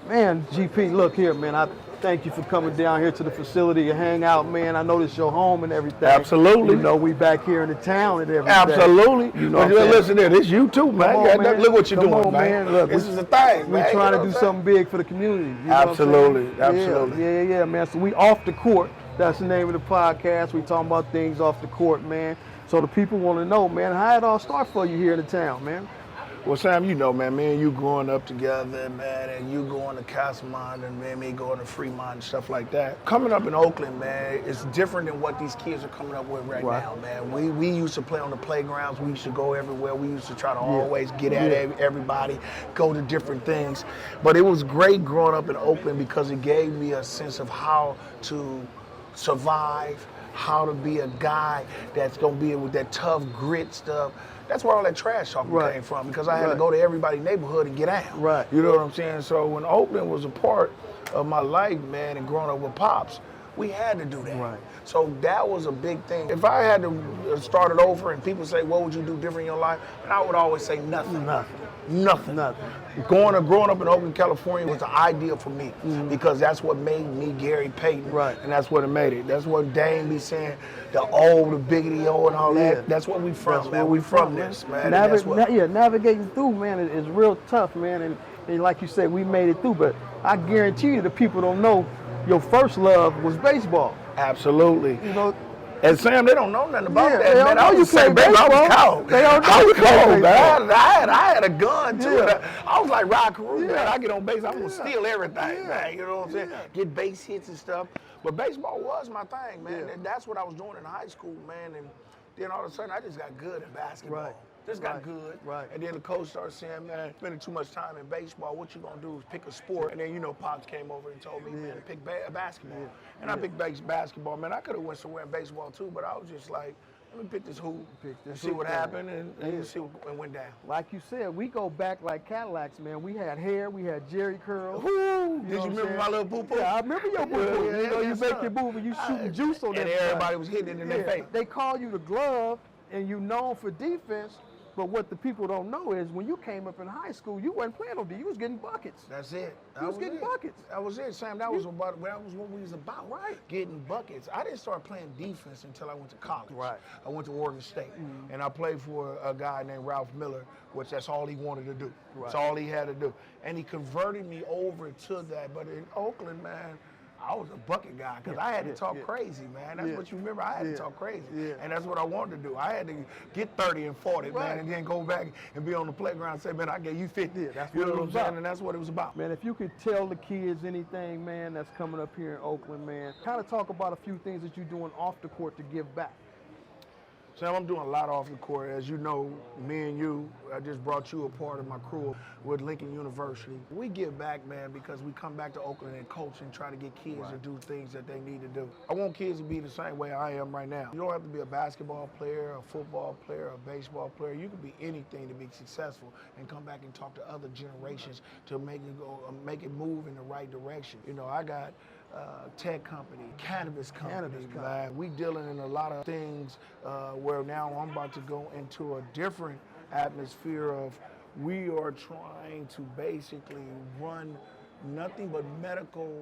Man, GP, look here, man. I thank you for coming down here to the facility to hang out, man. I know this is your home and everything. Absolutely. You know, we back here in the town and everything. Absolutely. You know, listen here, this you too, man. Come on, man. Look what you're Come doing, on, man. Look, this is the thing, we're man. trying to do something big for the community. You know Absolutely, what I'm saying? absolutely. Yeah, man. So we off the court. That's the name of the podcast. We talking about things off the court, man. So the people want to know, man, how it all start for you here in the town, man. Well, Sam, you know, man, me and you growing up together, man, and you going to Castlemont and me going to Fremont and stuff like that. Coming up in Oakland, man, it's different than what these kids are coming up with right now, man. We used to play on the playgrounds. We used to go everywhere. We used to try to always get at everybody, go to different things. But it was great growing up in Oakland because it gave me a sense of how to survive, how to be a guy that's going to be with that tough grit stuff. That's where all that trash talking came from, because I had to go to everybody's neighborhood and get out. Right. You know what I'm saying? So when Oakland was a part of my life, man, and growing up with Pops, we had to do that. Right. So that was a big thing. If I had to start it over and people say, what would you do different in your life? And I would always say nothing. Nothing. Growing up in Oakland, California was the ideal for me because that's what made me Gary Payton. Right. And that's what it made it. That's what Dame be saying, the biggity O and all that. That's what we from, man. We from this, man. Navigating through, man, is real tough, man. And like you said, we made it through. But I guarantee you the people don't know your first love was baseball. Absolutely. You know, and Sam, they don't know nothing about that, they man. don't know you play baseball. I was cold. They don't know I you was play cold, baseball. man. I had a gun too. I was like Rod Carew, man. I get on base, I'm gonna steal everything, man. You know what I'm saying? Get base hits and stuff. But baseball was my thing, man. And that's what I was doing in high school, man. And then all of a sudden, I just got good at basketball. Right. Just got good. Right. And then the coach started saying, man, spending too much time in baseball, what you gonna do is pick a sport. And then, you know, Pops came over and told me, man, to pick basketball. And I picked basketball, man. I could have went somewhere in baseball too, but I was just like, let me pick this hoop and see what happened and see what went down. Like you said, we go back like Cadillacs, man. We had hair, we had Jerry curls. Did you remember my little poo-poo? Yeah, I remember your poo-poo. You know, you make your move and you shooting juice on that. And everybody was hitting it in their face. They call you the glove and you known for defense. But what the people don't know is when you came up in high school, you wasn't playing on D. You was getting buckets. That's it. You was getting buckets. That was it, Sam. That was what we was about. Right. Getting buckets. I didn't start playing defense until I went to college. Right. I went to Oregon State. And I played for a guy named Ralph Miller, which that's all he wanted to do. Right. That's all he had to do. And he converted me over to that. But in Oakland, man, I was a bucket guy because I had to talk crazy, man. That's what you remember. I had to talk crazy. And that's what I wanted to do. I had to get 30 and 40, man, and then go back and be on the playground and say, man, I gave you 50. That's you what know it what I'm was saying? about. And that's what it was about. Man, if you could tell the kids anything, man, that's coming up here in Oakland, man, kind of talk about a few things that you're doing off the court to give back. Sam, I'm doing a lot off the court. As you know, me and you, I just brought you a part of my crew with Lincoln University. We give back, man, because we come back to Oakland and coach and try to get kids to do things that they need to do. I want kids to be the same way I am right now. You don't have to be a basketball player, a football player, a baseball player. You can be anything to be successful and come back and talk to other generations to make it move in the right direction. You know, I got tech company, cannabis company, man. We dealing in a lot of things where now I'm about to go into a different atmosphere of we are trying to basically run nothing but medical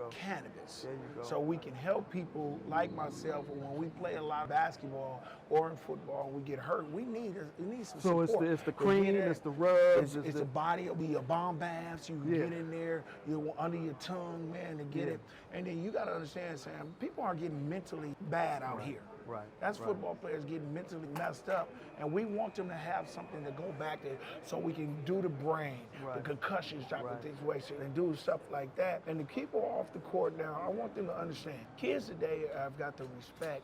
cannabis. There you go. So we can help people like myself, or when we play a lot of basketball or in football and we get hurt, we need some support. So it's the cream, it's the rubs, it's the body, it'll be your bomb baths, you can get in there, you're under your tongue, man, to get it. And then you gotta understand, Sam, people are getting mentally bad out here. Right. That's football players getting mentally messed up, and we want them to have something to go back to so we can do the brain, the concussions type of situation, and do stuff like that. And to keep them off the court now, I want them to understand, kids today have got to respect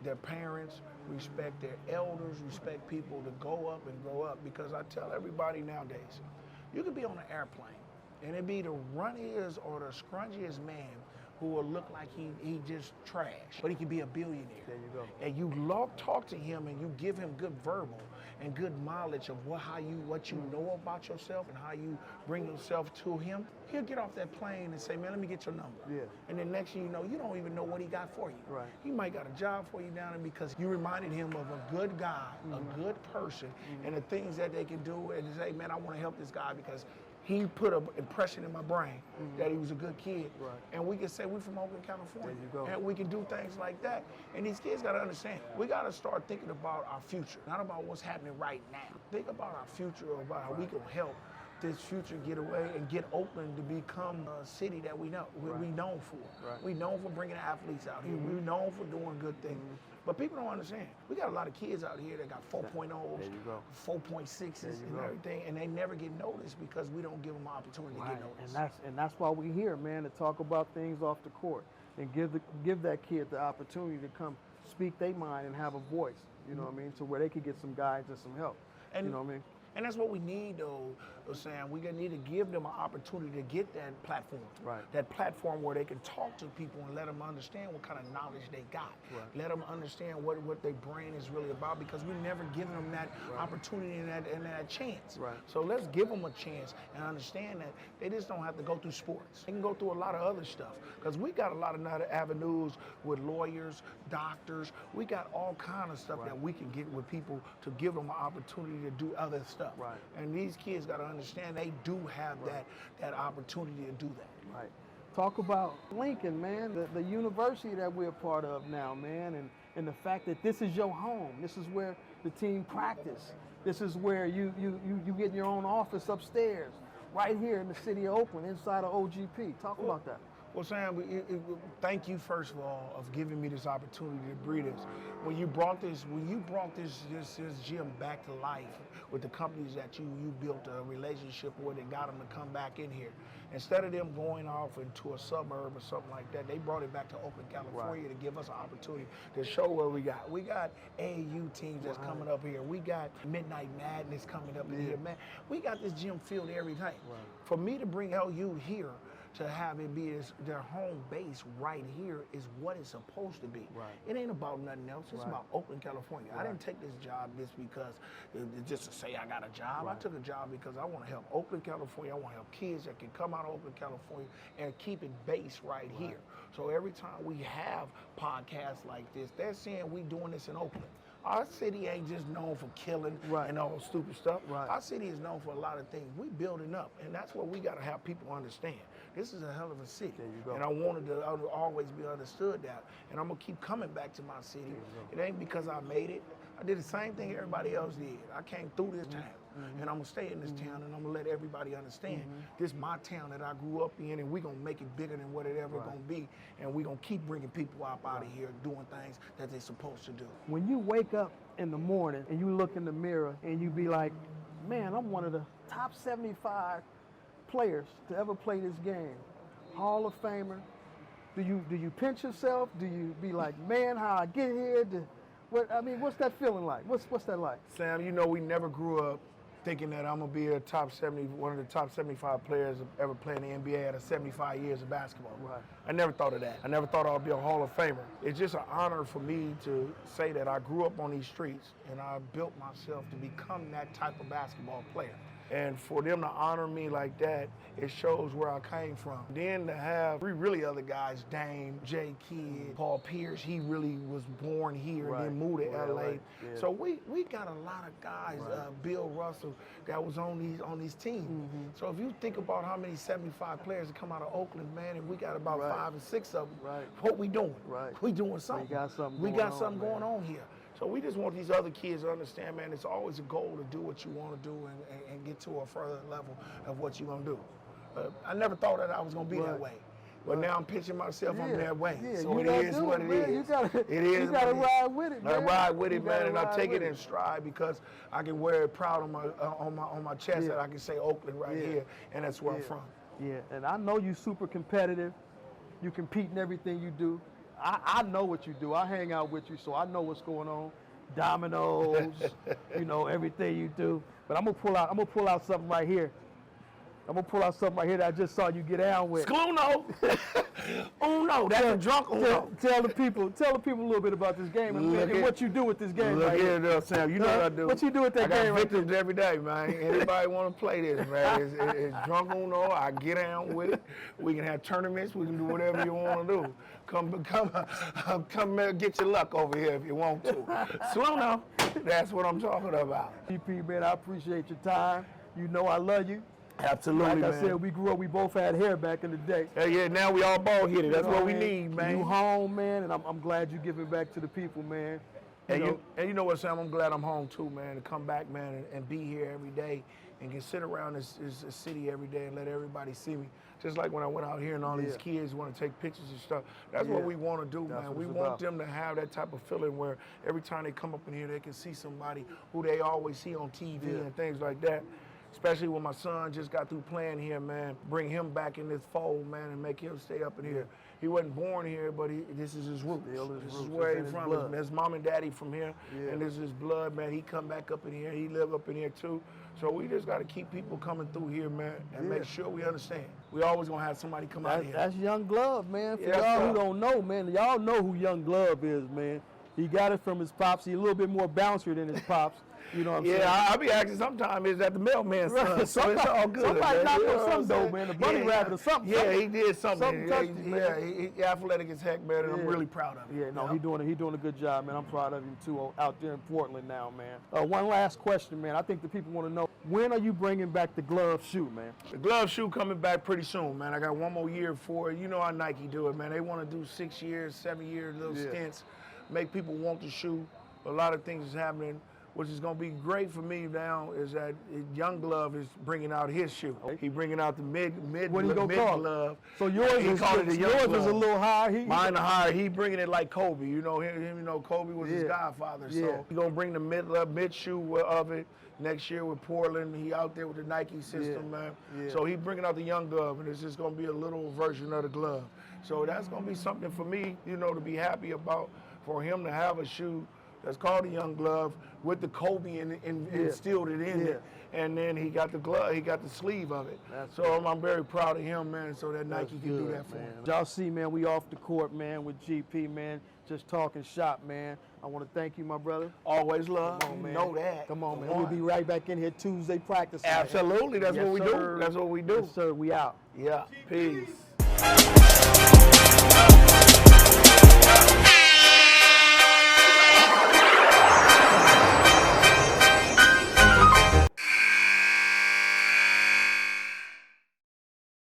their parents, respect their elders, respect people to go up and grow up, because I tell everybody nowadays, you could be on an airplane, and it be the runniest or the scrunchiest man who will look like he just trash, but he can be a billionaire. There you go. And you talk to him and you give him good verbal, and good knowledge of what you know about yourself and how you bring yourself to him, he'll get off that plane and say, man, let me get your number. Yeah. And then next thing you know, you don't even know what he got for you. Right. He might got a job for you down there because you reminded him of a good guy, a good person, and the things that they can do, and say, man, I want to help this guy because he put an impression in my brain that he was a good kid. Right. And we can say we're from Oakland, California. There you go. And we can do things like that. And these kids got to understand, we got to start thinking about our future, not about what's happening right now. Think about our future, about how we can help this future get away and get Oakland to become a city that we know, we known for. Right. We known for bringing athletes out here. We known for doing good things. But people don't understand. We got a lot of kids out here that got 4.0s, There you go. 4.6s, and everything, and they never get noticed because we don't give them an opportunity to get noticed. And that's why we're here, man, to talk about things off the court and give that kid the opportunity to come speak their mind and have a voice. You know what I mean? To where they could get some guidance and some help. And you know what I mean? And that's what we need, though, Sam. We need to give them an opportunity to get that platform. Right. That platform where they can talk to people and let them understand what kind of knowledge they got. Right. Let them understand what their brain is really about, because we never given them that opportunity and that chance. Right. So let's give them a chance and understand that they just don't have to go through sports. They can go through a lot of other stuff, because we got a lot of other avenues with lawyers, doctors. We got all kind of stuff that we can get with people to give them an opportunity to do other stuff. Right. And these kids got to understand they do have that opportunity to do that. Right. Talk about Lincoln, man, the university that we're a part of now, man, and the fact that this is your home. This is where the team practice. This is where you get your own office upstairs, right here in the city of Oakland, inside of OGP. Talk about that. Well, Sam, thank you first of all of giving me this opportunity to breathe this. When you brought this gym back to life with the companies that you built a relationship with and got them to come back in here, instead of them going off into a suburb or something like that, they brought it back to Oakland, California to give us an opportunity to show what we got. We got AAU teams that's coming up here. We got Midnight Madness coming up in here, man. We got this gym filled every time. Right. For me to bring LU here, to have it be their home base right here is what it's supposed to be. Right. It ain't about nothing else. It's about Oakland, California. I didn't take this job just to say I got a job. I took a job because I want to help Oakland, California. I want to help kids that can come out of Oakland, California and keep it based right here. So every time we have podcasts like this, they're saying we doing this in Oakland. Our city ain't just known for killing and all stupid stuff. Right. Our city is known for a lot of things. We building up, and that's what we got to have people understand. This is a hell of a city, There you go. and I wanted to always be understood that. And I'm gonna keep coming back to my city. It ain't because I made it. I did the same thing everybody else did. I came through this town, and I'm gonna stay in this town, and I'm gonna let everybody understand this is my town that I grew up in, and we're gonna make it bigger than what it ever gonna be, and we're gonna keep bringing people up out of here doing things that they're supposed to do. When you wake up in the morning and you look in the mirror and you be like, man, I'm one of the top 75 players to ever play this game, Hall of Famer. Do you pinch yourself? Do you be like, man, how I get here? What's that feeling like? What's that like? Sam, you know, we never grew up thinking that I'm gonna be one of the top 75 players ever playing in the NBA at 75 years of basketball. Right. I never thought of that. I never thought I'd be a Hall of Famer. It's just an honor for me to say that I grew up on these streets and I built myself to become that type of basketball player. And for them to honor me like that, it shows where I came from. Then to have three really other guys, Dame, Jay Kidd, Paul Pierce, he really was born here and then moved to LA. Yeah. So we got a lot of guys, Bill Russell, that was on these teams. So if you think about how many 75 players that come out of Oakland, man, and we got about 5 or 6 of them, what we doing? We doing something. We got something going on here. So we just want these other kids to understand, man, it's always a goal to do what you want to do and get to a further level of what you're going to do. I never thought that I was going to be that way. But now I'm pitching myself on that way. Yeah, so it is what it is. You gotta ride with it, man. I ride with it, man, and I take it in stride because I can wear it proud on my chest that I can say Oakland right here, and that's where I'm from. Yeah, and I know you super competitive. You compete in everything you do. I know what you do. I hang out with you, so I know what's going on. Dominoes, everything you do. But I'm gonna pull out something right here. I'm gonna pull out something right here that I just saw you get down with. Skluno. Uno. That's a drunk Uno. Tell the people a little bit about this game and what you do with this game. Look right here, here. Sam. You know what I do. What you do with that I got game? Right victims every day, man. Anybody want to play this, man? It's drunk Uno. I get down with it. We can have tournaments. We can do whatever you want to do. Come get your luck over here if you want to. Skluno. That's what I'm talking about. GP, man, I appreciate your time. You know I love you. Absolutely, like man. I said, we grew up, we both had hair back in the day. Yeah, now we all bald headed. That's what we man? need, man. You home, man, and I'm glad you giving back to the people, man. And you know what, Sam? I'm glad I'm home too, man. To come back, man, and be here every day and can sit around this city every day and let everybody see me. Just like when I went out here and all these kids want to take pictures and stuff. That's what we want to do, man. We want them to have that type of feeling where every time they come up in here, they can see somebody who they always see on TV and things like that. Especially when my son just got through playing here, man. Bring him back in this fold, man, and make him stay up in here. He wasn't born here, but this is his roots. This is where he's from. His mom and daddy from here, and this is his blood, man. He come back up in here. He live up in here, too. So we just got to keep people coming through here, man, and make sure we understand. We always going to have somebody come out here. That's Young Glove, man. For y'all who don't know, man, y'all know who Young Glove is, man. He got it from his pops. He's a little bit more bouncer than his pops. You know what I'm saying? Yeah, I be asking sometimes, is that the mailman's son? So it's all good. Somebody knocked on something, though, man. The bunny rabbit or something. Yeah, he did something. Something He athletic as heck, man, and I'm really proud of him. Yeah, no, he doing a good job, man. I'm proud of him, too, out there in Portland now, man. One last question, man. I think the people want to know, when are you bringing back the glove shoe, man? The glove shoe coming back pretty soon, man. I got one more year for it. You know how Nike do it, man. They want to do 6 years, 7 years, little stints, make people want the shoe. A lot of things is happening. Which is going to be great for me now is that Young Glove is bringing out his shoe. He bringing out the mid glove. So yours is a little high. Mine the higher. He bringing it like Kobe. You know him. You know Kobe was his godfather. So he gonna bring the mid shoe of it next year with Portland. He out there with the Nike system, man. So he bringing out the Young Glove, and it's just gonna be a little version of the glove. So that's gonna be something for me, you know, to be happy about. For him to have a shoe that's called the Young Glove with the Kobe instilled it in it. And then he got the glove, he got the sleeve of it. So I'm very proud of him, man, so that Nike can do that for him. Y'all see, man, we off the court, man, with GP, man, just talking shop, man. I want to thank you, my brother. Always love. Come on, man. You know that. Come on, man. We'll be right back in here Tuesday practice. Absolutely. That's what we do. That's what we do. Yes, sir. We out. Yeah. Peace.